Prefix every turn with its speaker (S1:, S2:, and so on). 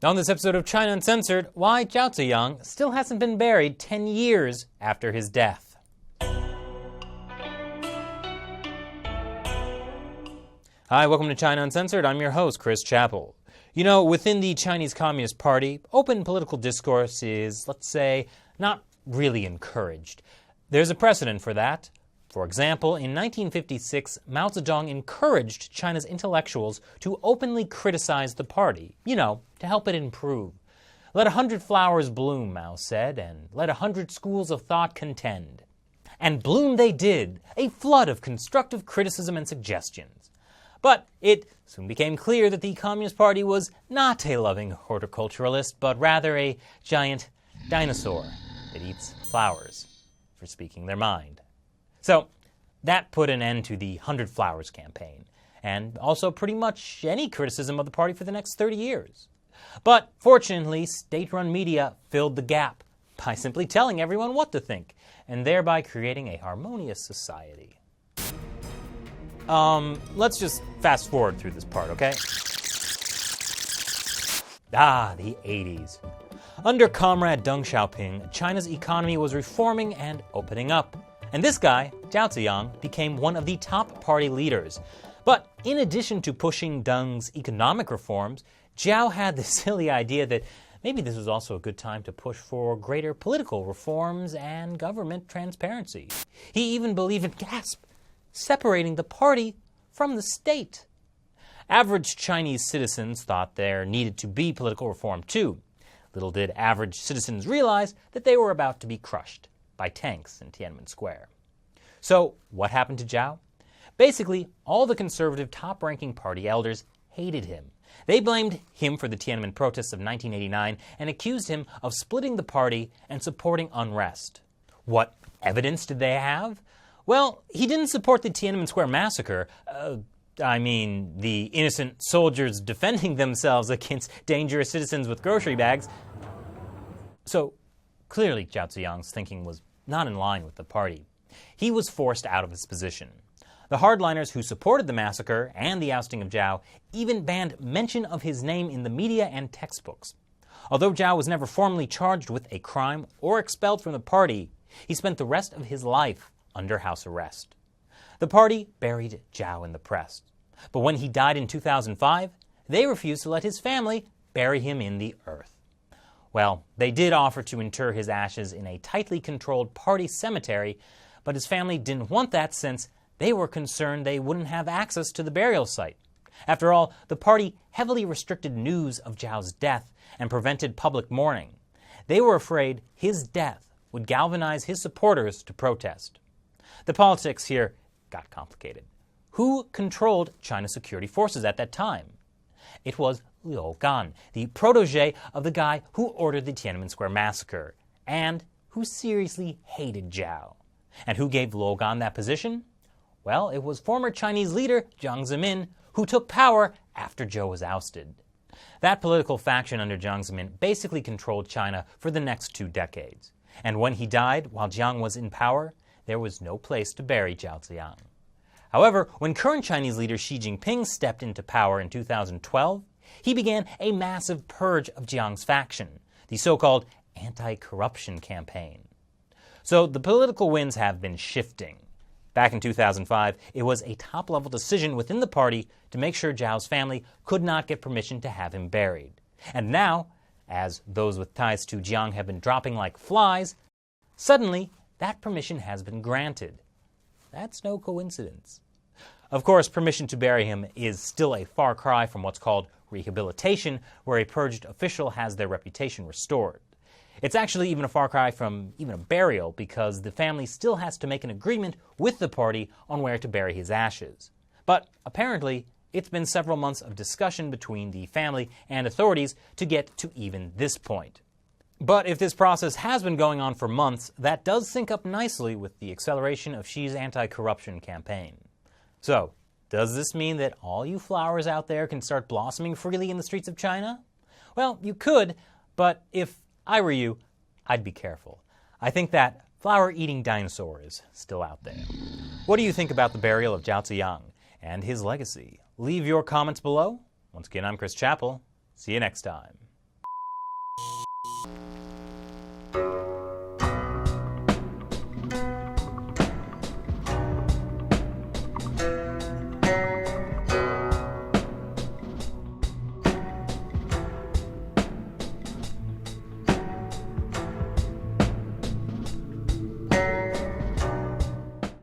S1: On this episode of China Uncensored, why Zhao Ziyang still hasn't been buried 10 years after his death. Hi, welcome to China Uncensored. I'm your host, Chris Chappell. You know, within the Chinese Communist Party, open political discourse is, let's say, not really encouraged. There's a precedent for that. For example, in 1956, Mao Zedong encouraged China's intellectuals to openly criticize the party, to help it improve. Let 100 flowers bloom, Mao said, and let 100 schools of thought contend. And bloom they did, a flood of constructive criticism and suggestions. But it soon became clear that the Communist Party was not a loving horticulturalist, but rather a giant dinosaur that eats flowers for speaking their mind. So that put an end to the 100 Flowers campaign, and also pretty much any criticism of the party for the next 30 years. But fortunately, state-run media filled the gap by simply telling everyone what to think, and thereby creating a harmonious society. Let's just fast forward through this part, okay? The 80s. Under Comrade Deng Xiaoping, China's economy was reforming and opening up. And this guy, Zhao Ziyang, became one of the top party leaders. But in addition to pushing Deng's economic reforms, Zhao had the silly idea that maybe this was also a good time to push for greater political reforms and government transparency. He even believed in, separating the party from the state. Average Chinese citizens thought there needed to be political reform too. Little did average citizens realize that they were about to be crushed by tanks in Tiananmen Square. So what happened to Zhao? Basically, all the conservative top-ranking party elders hated him. They blamed him for the Tiananmen protests of 1989 and accused him of splitting the party and supporting unrest. What evidence did they have? Well, he didn't support the Tiananmen Square Massacre. The innocent soldiers defending themselves against dangerous citizens with grocery bags. So clearly, Zhao Ziyang's thinking was not in line with the party. He was forced out of his position. The hardliners who supported the massacre and the ousting of Zhao even banned mention of his name in the media and textbooks. Although Zhao was never formally charged with a crime or expelled from the party, he spent the rest of his life under house arrest. The party buried Zhao in the press. But when he died in 2005, they refused to let his family bury him in the earth. Well, they did offer to inter his ashes in a tightly controlled party cemetery, but his family didn't want that since they were concerned they wouldn't have access to the burial site. After all, the party heavily restricted news of Zhao's death and prevented public mourning. They were afraid his death would galvanize his supporters to protest. The politics here got complicated. Who controlled China's security forces at that time? It was Liu Gan, the protege of the guy who ordered the Tiananmen Square Massacre, and who seriously hated Zhao. And who gave Liu Gan that position? Well, it was former Chinese leader Jiang Zemin, who took power after Zhou was ousted. That political faction under Jiang Zemin basically controlled China for the next 2 decades. And when he died while Jiang was in power, there was no place to bury Zhao Ziyang. However, when current Chinese leader Xi Jinping stepped into power in 2012, he began a massive purge of Jiang's faction, the so-called anti-corruption campaign. So the political winds have been shifting. Back in 2005, it was a top-level decision within the party to make sure Zhao's family could not get permission to have him buried. And now, as those with ties to Jiang have been dropping like flies, suddenly that permission has been granted. That's no coincidence. Of course, permission to bury him is still a far cry from what's called rehabilitation, where a purged official has their reputation restored. It's actually even a far cry from even a burial, because the family still has to make an agreement with the party on where to bury his ashes. But apparently, it's been several months of discussion between the family and authorities to get to even this point. But if this process has been going on for months, that does sync up nicely with the acceleration of Xi's anti-corruption campaign. So, does this mean that all you flowers out there can start blossoming freely in the streets of China? Well, you could, but if I were you, I'd be careful. I think that flower-eating dinosaur is still out there. What do you think about the burial of Zhao Ziyang and his legacy? Leave your comments below. Once again, I'm Chris Chappell. See you next time.